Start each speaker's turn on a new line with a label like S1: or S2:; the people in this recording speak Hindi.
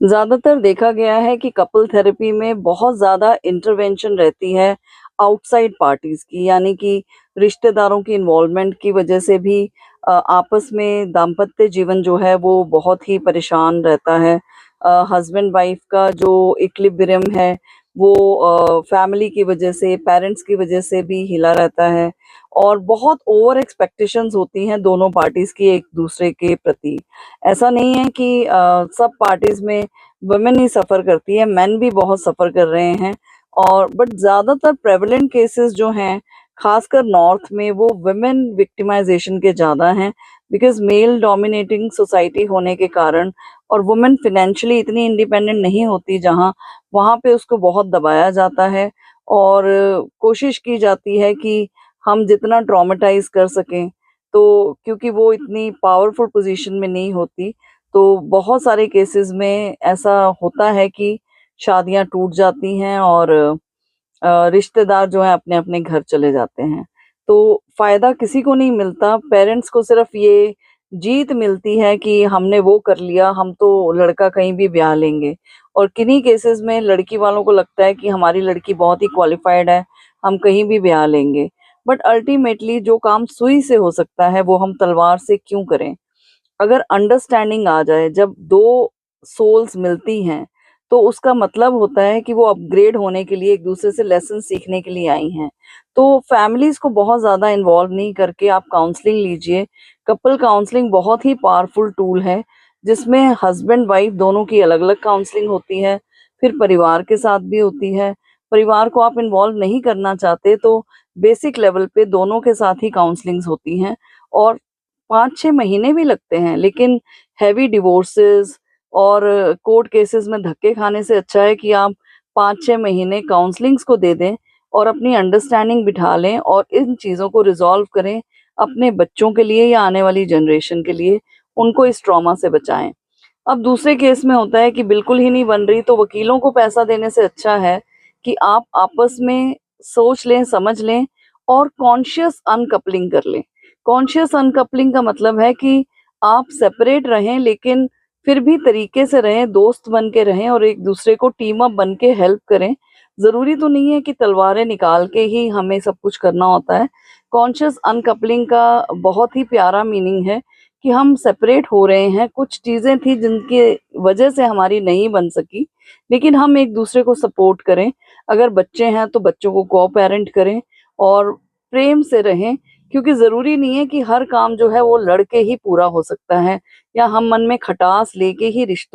S1: ज़्यादातर देखा गया है कि कपल थेरेपी में बहुत ज़्यादा इंटरवेंशन रहती है आउटसाइड पार्टीज़ की, यानी कि रिश्तेदारों की इन्वॉल्वमेंट की वजह से भी आपस में दाम्पत्य जीवन जो है वो बहुत ही परेशान रहता है। हस्बैंड वाइफ का जो इक्विलिब्रियम है वो फैमिली की वजह से, पेरेंट्स की वजह से भी हिला रहता है और बहुत ओवर एक्सपेक्टेशंस होती हैं दोनों पार्टीज़ की एक दूसरे के प्रति। ऐसा नहीं है कि सब पार्टीज़ में वुमेन ही सफ़र करती है, मेन भी बहुत सफ़र कर रहे हैं और बट ज़्यादातर प्रेवलेंट केसेस जो हैं, ख़ासकर नॉर्थ में वो वुमेन विक्टिमाइज़ेशन के ज़्यादा हैं बिकॉज़ मेल डोमिनेटिंग सोसाइटी होने के कारण और वुमेन फ़ाइनेंशियली इतनी इंडिपेंडेंट नहीं होती जहाँ वहाँ पे उसको बहुत दबाया जाता है और कोशिश की जाती है कि हम जितना ट्रॉमेटाइज़ कर सकें तो क्योंकि वो इतनी पावरफुल पोजीशन में नहीं होती, तो बहुत सारे केसेस में ऐसा होता है कि शादियाँ टूट जाती हैं और रिश्तेदार जो हैं अपने-अपने घर चले जाते हैं। तो फ़ायदा किसी को नहीं मिलता, पेरेंट्स को सिर्फ़ ये जीत मिलती है कि हमने वो कर लिया, हम तो लड़का कहीं भी ब्याह लेंगे और किन्हीं केसेस में लड़की वालों को लगता है कि हमारी लड़की बहुत ही क्वालिफ़ाइड है, हम कहीं भी ब्याह लेंगे। बट अल्टीमेटली जो काम सुई से हो सकता है, वो हम तलवार से क्यों करें? अगर अंडरस्टैंडिंग आ जाए, जब 2 सोल्स मिलती हैं, तो उसका मतलब होता है कि वो अपग्रेड होने के लिए एक-दूसरे से लेसन सीखने के लिए आई हैं। तो फैमिलीज़ को बहुत ज़्यादा इन्वॉल्व नहीं करके आप काउंसलिंग लीजिए। कपल काउंसलिंग बहुत ही पावरफुल टूल है, जिसमें हस्बैंड-वाइफ दोनों की अलग-अलग काउंसलिंग होती है, फिर परिवार के साथ भी होती है। परिवार को आप इन्वॉल्व नहीं करना चाहते, तो बेसिक लेवल पे दोनों के साथ ही काउंसलिंग्स होती हैं और 5-6 महीने भी लगते हैं, लेकिन हेवी डिवोर्सेस और कोर्ट केसेस में धक्के खाने से अच्छा है कि आप 5-6 महीने काउंसलिंग्स को दे दें और अपनी अंडरस्टैंडिंग बिठा लें और इन चीज़ों को रिज़ॉल्व करें, अपने बच्चों के लिए या आने वाली जनरेशन के लिए, उनको इस ट्रॉमा से बचाएँ। अब दूसरे केस में होता है कि बिल्कुल ही नहीं बन रही, तो वकीलों को पैसा देने से अच्छा है कि आप आपस में सोच लें, समझ लें और कॉन्शियस अनकपलिंग कर लें। कॉन्शियस अनकपलिंग का मतलब है कि आप सेपरेट रहें लेकिन फिर भी तरीके से रहें, दोस्त बन के रहें और एक-दूसरे को टीम अप बन के हेल्प करें। ज़रूरी तो नहीं है कि तलवारें निकाल के ही हमें सब कुछ करना होता है। कॉन्शियस अनकपलिंग का बहुत ही प्यारा मीनिंग है कि हम सेपरेट हो रहे हैं, कुछ चीज़ें थी जिनकी वजह से हमारी नहीं बन सकी, लेकिन हम एक-दूसरे को सपोर्ट करें। अगर बच्चे हैं तो बच्चों को को-पैरेंट करें और प्रेम से रहें, क्योंकि ज़रूरी नहीं है कि हर काम जो है वो लड़ के ही पूरा हो सकता है या हम मन में खटास लेके ही रिश्तों